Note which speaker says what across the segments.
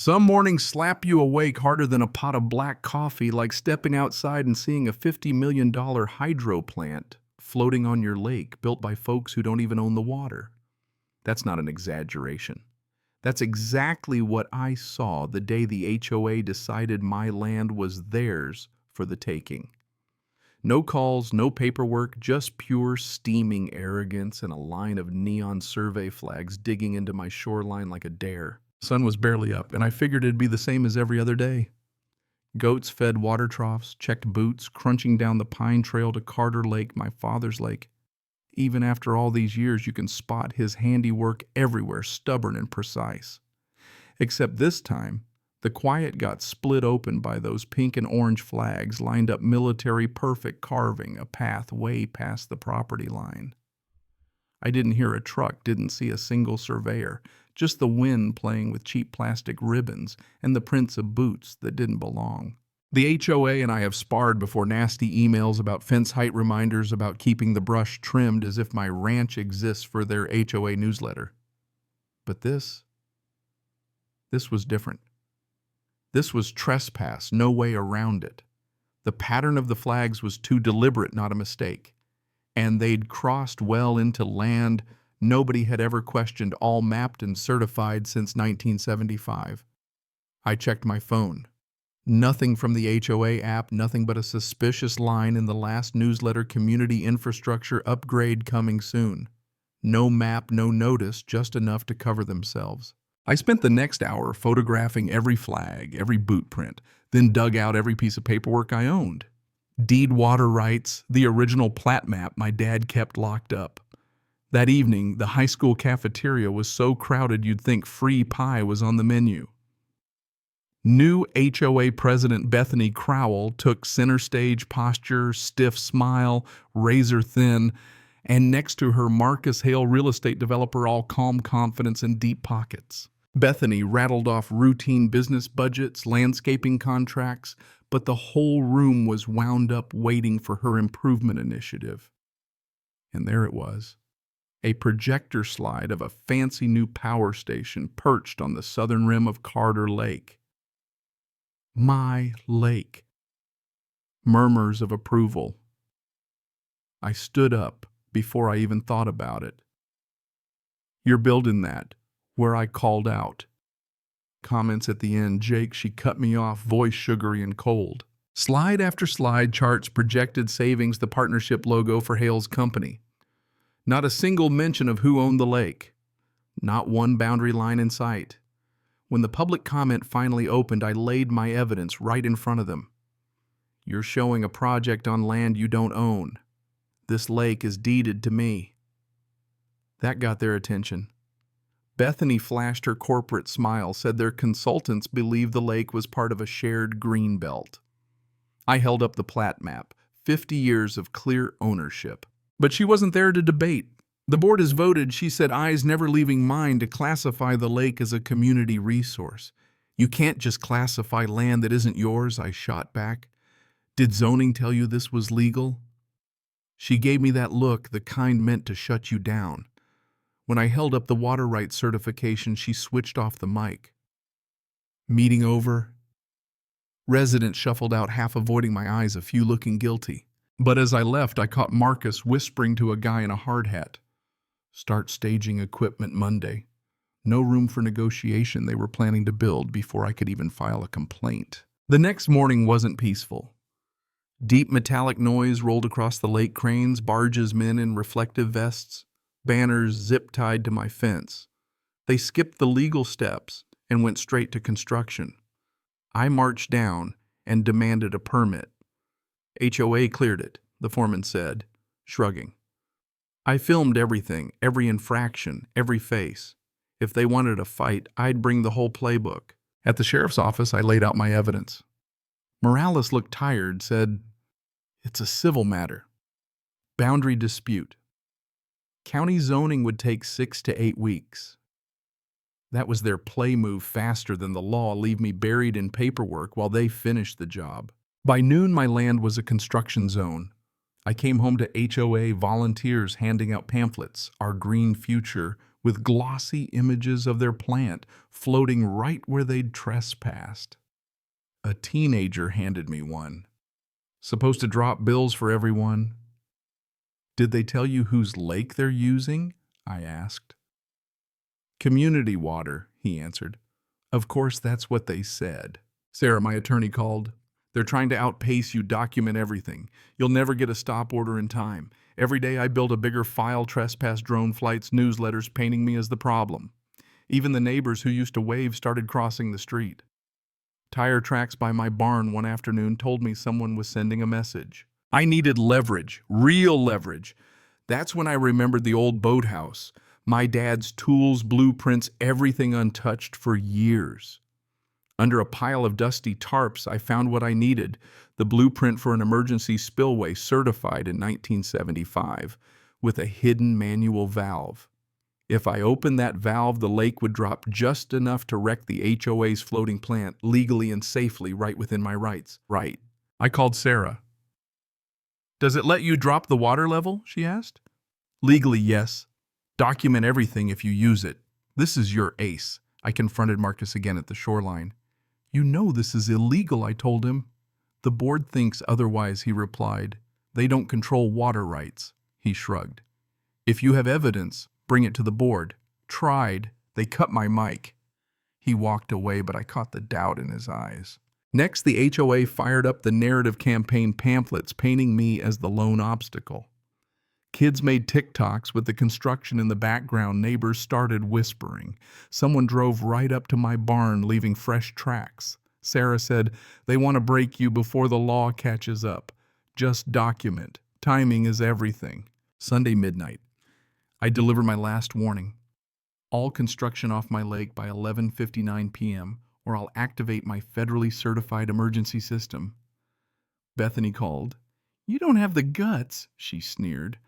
Speaker 1: Some mornings slap you awake harder than a pot of black coffee, like stepping outside and seeing a $50 million hydro plant floating on your lake built by folks who don't even own the water. That's not an exaggeration. That's exactly what I saw the day the HOA decided my land was theirs for the taking. No calls, no paperwork, just pure steaming arrogance and a line of neon survey flags digging into my shoreline like a dare. Sun was barely up, and I figured it'd be the same as every other day. Goats fed water troughs, checked boots, crunching down the pine trail to Carter Lake, my father's lake. Even after all these years, you can spot his handiwork everywhere, stubborn and precise. Except this time, the quiet got split open by those pink and orange flags lined up military perfect, carving a path way past the property line. I didn't hear a truck, didn't see a single surveyor, just the wind playing with cheap plastic ribbons and the prints of boots that didn't belong. The HOA and I have sparred before nasty emails about fence height reminders about keeping the brush trimmed as if my ranch exists for their HOA newsletter. But this was different. This was trespass, no way around it. The pattern of the flags was too deliberate, not a mistake. And they'd crossed well into land nobody had ever questioned, all mapped and certified since 1975. I checked my phone. Nothing from the HOA app, nothing but a suspicious line in the last newsletter: community infrastructure upgrade coming soon. No map, no notice, just enough to cover themselves. I spent the next hour photographing every flag, every boot print, then dug out every piece of paperwork I owned. Deed water rights, the original plat map my dad kept locked up. That evening, the high school cafeteria was so crowded you'd think free pie was on the menu. New HOA President Bethany Crowell took center stage posture, stiff smile, razor thin, and next to her Marcus Hale, real estate developer, all calm confidence and deep pockets. Bethany rattled off routine business budgets, landscaping contracts, but the whole room was wound up waiting for her improvement initiative. And there it was, a projector slide of a fancy new power station perched on the southern rim of Carter Lake. My lake. Murmurs of approval. I stood up before I even thought about it. "You're building that," where I called out. Comments at the end: "Jake," she cut me off, voice sugary and cold. Slide after slide charts projected savings, the partnership logo for Hale's company. Not a single mention of who owned the lake. Not one boundary line in sight. When the public comment finally opened, I laid my evidence right in front of them. "You're showing a project on land you don't own. This lake is deeded to me." That got their attention. Bethany flashed her corporate smile, said their consultants believed the lake was part of a shared green belt. I held up the plat map, 50 years of clear ownership. But she wasn't there to debate. "The board has voted," she said, eyes never leaving mine, "to classify the lake as a community resource. You can't just classify land that isn't yours," I shot back. "Did zoning tell you this was legal?" She gave me that look, the kind meant to shut you down. When I held up the water rights certification, she switched off the mic. Meeting over. Residents shuffled out, half avoiding my eyes, a few looking guilty. But as I left, I caught Marcus whispering to a guy in a hard hat. "Start staging equipment Monday." No room for negotiation. They were planning to build before I could even file a complaint. The next morning wasn't peaceful. Deep metallic noise rolled across the lake cranes, barges, men in reflective vests, banners zip-tied to my fence. They skipped the legal steps and went straight to construction. I marched down and demanded a permit. "HOA cleared it," the foreman said, shrugging. I filmed everything, every infraction, every face. If they wanted a fight, I'd bring the whole playbook. At the sheriff's office, I laid out my evidence. Morales looked tired, said, "It's a civil matter. Boundary dispute. County zoning would take 6 to 8 weeks. That was their play move, faster than the law, leave me buried in paperwork while they finished the job. By noon, my land was a construction zone. I came home to HOA volunteers handing out pamphlets, "Our Green Future," with glossy images of their plant floating right where they'd trespassed. A teenager handed me one. Supposed to drop bills for everyone. Did they tell you whose lake they're using? I asked. Community water, he answered. Of course, that's what they said. Sarah, my attorney, called. They're trying to outpace you, document everything. You'll never get a stop order in time. Every day I build a bigger file, trespass, drone flights, newsletters painting me as the problem. Even the neighbors who used to wave started crossing the street. Tire tracks by my barn one afternoon told me someone was sending a message. I needed leverage, real leverage. That's when I remembered the old boathouse. My dad's tools, blueprints, everything untouched for years. Under a pile of dusty tarps, I found what I needed, the blueprint for an emergency spillway certified in 1975, with a hidden manual valve. If I opened that valve, the lake would drop just enough to wreck the HOA's floating plant legally and safely right within my rights. Right. I called Sarah. Does it let you drop the water level? She asked. Legally, yes. Document everything if you use it. This is your ace. I confronted Marcus again at the shoreline. You know this is illegal, I told him. The board thinks otherwise, he replied. They don't control water rights. He shrugged. If you have evidence, bring it to the board. Tried. They cut my mic. He walked away, but I caught the doubt in his eyes. Next, the HOA fired up the narrative campaign pamphlets, painting me as the lone obstacle. Kids made TikToks with the construction in the background. Neighbors started whispering. Someone drove right up to my barn, leaving fresh tracks. Sarah said, they want to break you before the law catches up. Just document. Timing is everything. Sunday midnight. I deliver my last warning. All construction off my lake by 11:59 p.m., or I'll activate my federally certified emergency system. Bethany called. You don't have the guts, she sneered.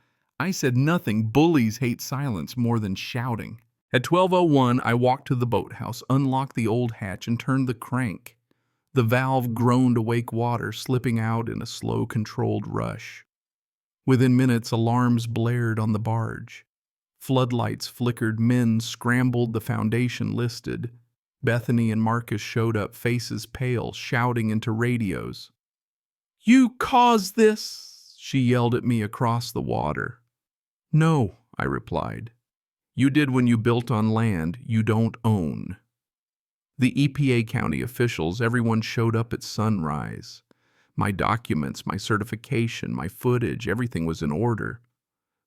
Speaker 1: I said nothing. Bullies hate silence more than shouting. At 12:01, I walked to the boathouse, unlocked the old hatch, and turned the crank. The valve groaned awake water, slipping out in a slow, controlled rush. Within minutes, alarms blared on the barge. Floodlights flickered, men scrambled, the foundation listed. Bethany and Marcus showed up, faces pale, shouting into radios. You caused this, she yelled at me across the water. No, I replied. You did when you built on land you don't own. The EPA county officials, everyone showed up at sunrise. My documents, my certification, my footage, everything was in order.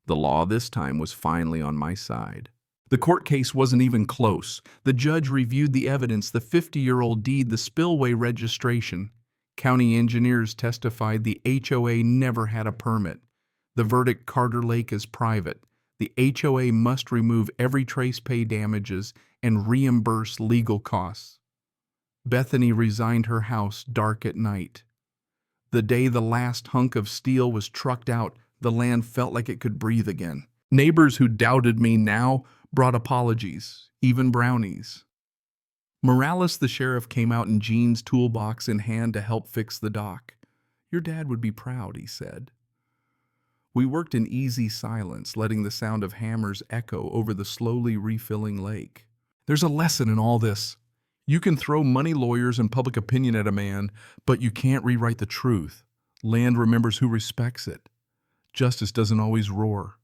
Speaker 1: The law this time was finally on my side. The court case wasn't even close. The judge reviewed the evidence, the 50-year-old deed, the spillway registration. County engineers testified the HOA never had a permit. The verdict, Carter Lake is private. The HOA must remove every trace, pay damages, and reimburse legal costs. Bethany resigned her house dark at night. The day the last hunk of steel was trucked out, the land felt like it could breathe again. Neighbors who doubted me now brought apologies, even brownies. Morales, the sheriff, came out in Gene's toolbox in hand to help fix the dock. Your dad would be proud, he said. We worked in easy silence, letting the sound of hammers echo over the slowly refilling lake. There's a lesson in all this. You can throw money, lawyers, and public opinion at a man, but you can't rewrite the truth. Land remembers who respects it. Justice doesn't always roar.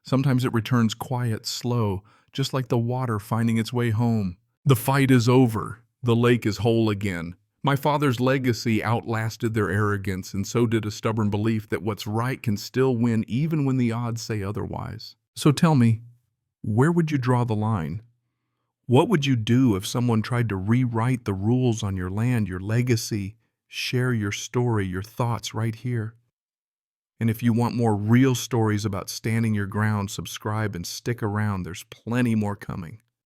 Speaker 1: Sometimes it returns quiet, slow, just like the water finding its way home. The fight is over. The lake is whole again. My father's legacy outlasted their arrogance, and so did a stubborn belief that what's right can still win even when the odds say otherwise. So tell me, where would you draw the line? What would you do if someone tried to rewrite the rules on your land, your legacy? Share your story, your thoughts right here. And if you want more real stories about standing your ground, subscribe and stick around. There's plenty more coming.